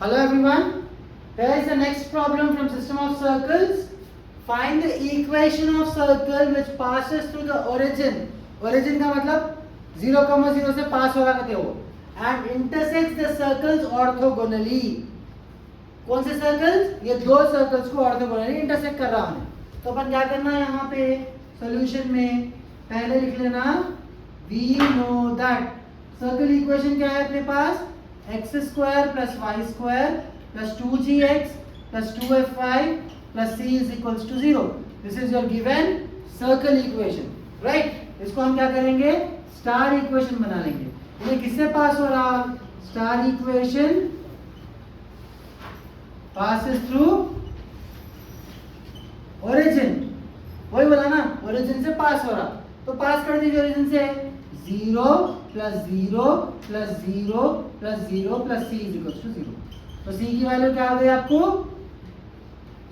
Hello everyone. Here is the next problem from system of circles. Find the equation of circle which passes through the origin. Origin का मतलब 0,0 से पास होगा कहते हो. And intersects the circles orthogonally. कौन से circles? ये दो सर्कल्स को ऑर्थोगोनली इंटरसेक्ट कर रहा हूं. तो अपन क्या करना है यहाँ पे सॉल्यूशन में पहले लिख लेना we know that circle equation क्या है अपने पास x square plus y square plus 2gx plus 2fy plus c is equals to 0. This is your given circle equation, right. इसको हम क्या करेंगे स्टार इक्वेशन बना लेंगे. ये किससे पास हो रहा? Star equation passes through origin. वही बोला ना, origin से पास हो रहा. तो पास कर दीजिए origin से 0 plus 0 plus 0 plus 0 plus c is equal to 0. तो c की वैल्यू क्या आ गई आपको?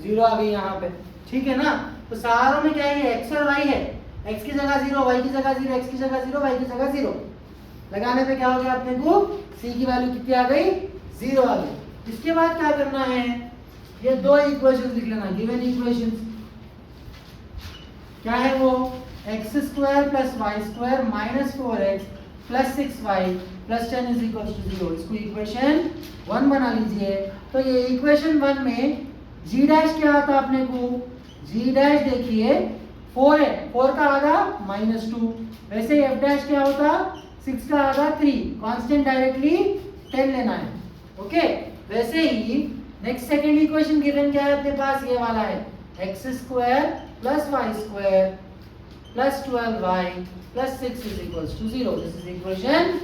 0 आ गई यहाँ पे, ठीक है ना. तो सारों में क्या है x और y है. x की जगह 0, y की जगह 0, x की जगह 0, y की जगह 0 लगाने पे क्या हो गया अपने को? c की वैल्यू कितनी आ गई? 0 आ गई. इसके बाद क्या करना है, ये दो इक्वेशंस लिख लेना. गिवन इक्वेशंस क्या है वो? x square plus y square minus 4x plus 6y plus 10 is equal to 0. इसको इक्वेशन 1 बना लीजिए. तो ये इक्वेशन 1 में g डैश क्या आता अपने को? g डैश देखिए 4 है, 4 का आधा -2. वैसे f डैश क्या होता? 6 का आधा 3. कांस्टेंट डायरेक्टली 10 लेना है. ओके वैसे ही नेक्स्ट सेकंड इक्वेशन गिवन क्या है अपने पास? ये वाला है x square plus y square plus 12y plus 6 is equals to 0. This is equation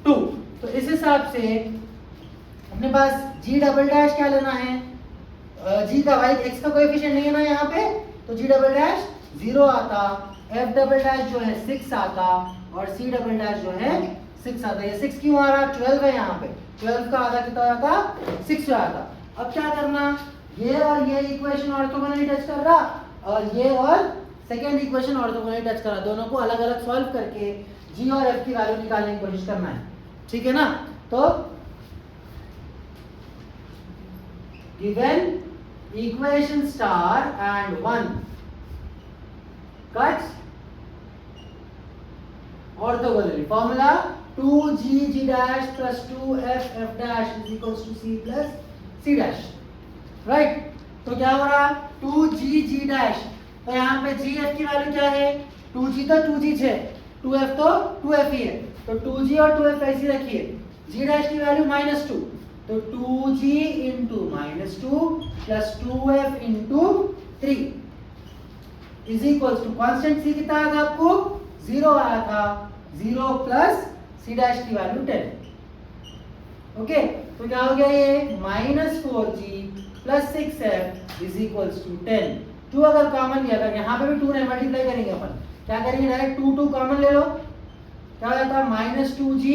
2. तो इस हिसाब से अपने पास g डबल डैश क्या लेना है? g का y x का कोएफिशिएंट नहीं है ना यहाँ पे, तो g डबल डैश 0 आता, f डबल डैश जो है 6 आता और c डबल डैश जो है 6 आता. ये 6 क्यों आ रहा? 12 है यहाँ पे. 12 का आधा कितना आता? 6 हो आता. अब क्या करना, ये और ये इक्वेशन ऑर्थोगोनली टच कर रहा और ये और सेकेंड इक्वेशन ऑर्थोगोनली टच कर रहा. दोनों को अलग अलग सॉल्व करके g और f की वैल्यू निकालने की कोशिश करना है, ठीक है ना. तो given equation star and 1 cuts orthogonally. Formula 2g dash plus 2f dash is equals to c plus c dash, right. तो क्या हो रहा? 2g dash. तो यहाँ पे g f की वैल्यू क्या है? 2g तो 2g है, 2f तो 2f ही है. तो 2g और 2f ऐसी रखिए. g dash की वैल्यू -2. तो 2g into -2 plus 2f into 3 is equals to constant c कितना आया था आपको? 0 आया था. 0 प्लस c डैश की वैल्यू 10. ओके तो क्या हो गया ये? -4g plus 6f is equals to 10. 2 अगर कॉमन लिया, अगर यहाँ पे भी 2 ने मल्टीप्लाई करेंगे अपन, क्या करेंगे डायरेक्ट 2 कॉमन ले लो. क्या हो जाता? -2g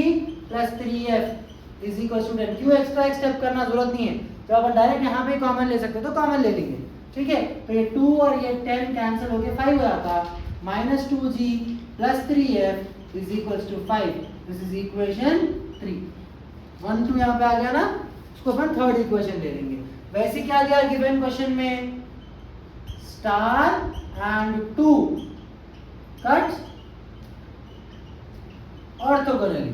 plus 3f is equals to 10. क्यों एक्स्ट्रा स्टेप करना जरूरत नहीं है, तो अपन डायरेक्ट यहाँ पे कॉमन ले सकते, तो कॉमन ले लेंगे, ठीक है. तो ये 2 और ये 10 कैंसिल होके 5 हो जाता. -2g plus 3f is equals to 5. This is equation 3. 1 2 यहाँ पे आ गया ना, इसको अपन थर्ड इक्वेशन ले लेंगे. वैसे क्या दिया गिवन क्वेश्चन में? Star and 2 cut orthogonally.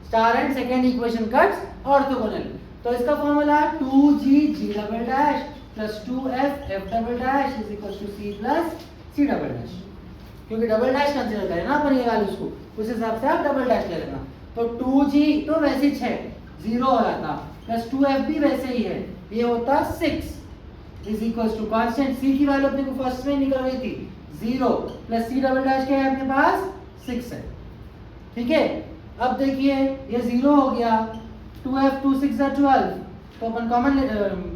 Star and second equation cut orthogonally. तो इसका formula 2g g double dash plus 2f f double dash is equal to c plus c double dash. क्योंकि double dash consider करें ना अपन ये values को, उस हिसाब से आप डबल डैश ले लेना. तो 2g तो वैसे ही 6 0 हो जाता प्लस 2f भी वैसे ही है, ये होता 6 is equals to constant c की वैल्यू अपने को फर्स्ट में निकल रही थी 0 प्लस c डबल डैश क्या है अपने पास? 6 है, ठीक है. अब देखिए ये 0 हो गया. 2f 2 6 12. तो अपन कॉमन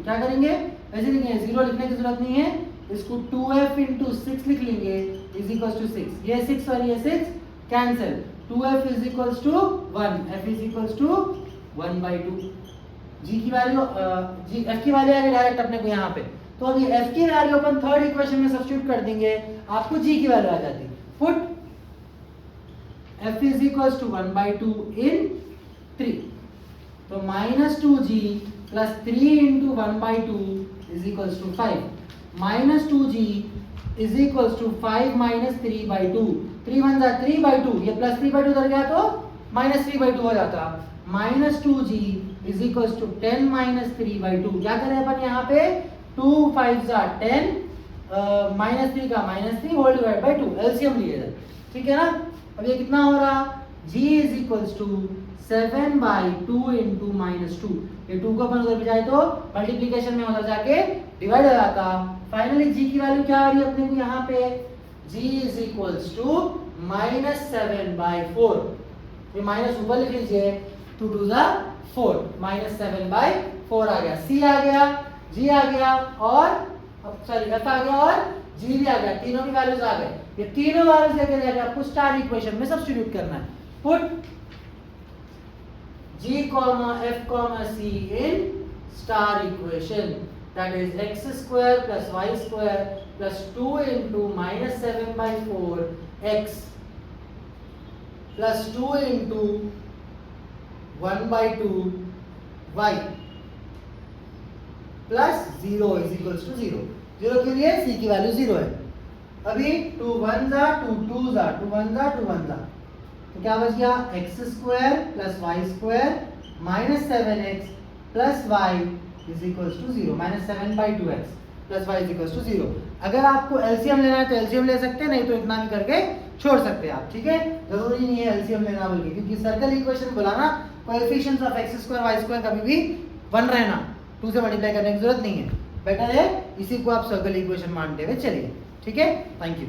क्या करेंगे? ऐसे लिखेंगे, 0 लिखने की जरूरत नहीं है, इसको 2f into 6 लिख लेंगे इज इक्वल्स टू 6. ये 6 और ये 6 cancel. 2f is equals to 1, f is equals to 1/2. g की वैल्यू f की वैल्यू आ गई डायरेक्ट अपने को यहाँ पे. तो अभी f की वैल्यू अपन थर्ड इक्वेशन में सब्स्टिट्यूट कर देंगे, आपको g की वैल्यू आ जाती. Put f is equals to 1/2 in 3. तो -2g plus 3 into 1/2 is equals to 5 minus 2g is equals to 5 minus 3/2 3 1 जा 3/2 ये प्लस 3/2 उधर गया तो माइनस 3/2 हो जाता minus 2g is equals to 10 minus 3/2 क्या करें अपन यहाँ पे 2 5 जा 10 माइनस 3 का minus 3 whole divide by 2 LCM लिए इधर ठीक है ना। अब ये कितना हो रहा g is equals to 7/2 into minus 2 ये 2 को अपन उधर भी जाए तो मल्टीप्लिकेशन में उधर जाके डिवाइड हो जाता। फाइनली g की वैल्यू क्या आ रही है अपने को यहाँ पे g इज इक्वल्स टू -7/4 ये माइनस ऊपर लिख लीजिए 2 2 जा 4 -7/4 आ गया c आ गया g आ गया और अब सॉरी f आ गया और g भी आ गया तीनों की वैल्यूज आ गए। ये तीनों वैल्यूज लेके जाके आपको स्टार इक्वेशन में सब्स्टिट्यूट करना है। Put g, f, c in star equation that is x square plus y square plus 2 into minus 7/4 x plus 2 into 1/2 y plus 0 is equals to 0 0 के लिए c की वैल्यू 0 है। अभी 2 1 जा 2 2 जा 2 1 जा 2 1 जा तो क्या बच गया x square plus y square minus 7x plus y is equals to 0 -7/2x plus y is equals to 0। अगर आपको एलसीएम लेना है तो एलसीएम ले सकते हैं नहीं तो इतना भी करके छोड़ सकते हैं आप ठीक है। जरूरी नहीं है एलसीएम लेना बोल के क्योंकि सर्कल इक्वेशन बोला ना coefficients of x square y square कभी भी 1 रहना 2 से मल्टीप्लाई करने की जरूरत नहीं है। बेटर है इसी को आप सर्कल इक्वेशन मानते हुए चलिए ठीक है। Thank you.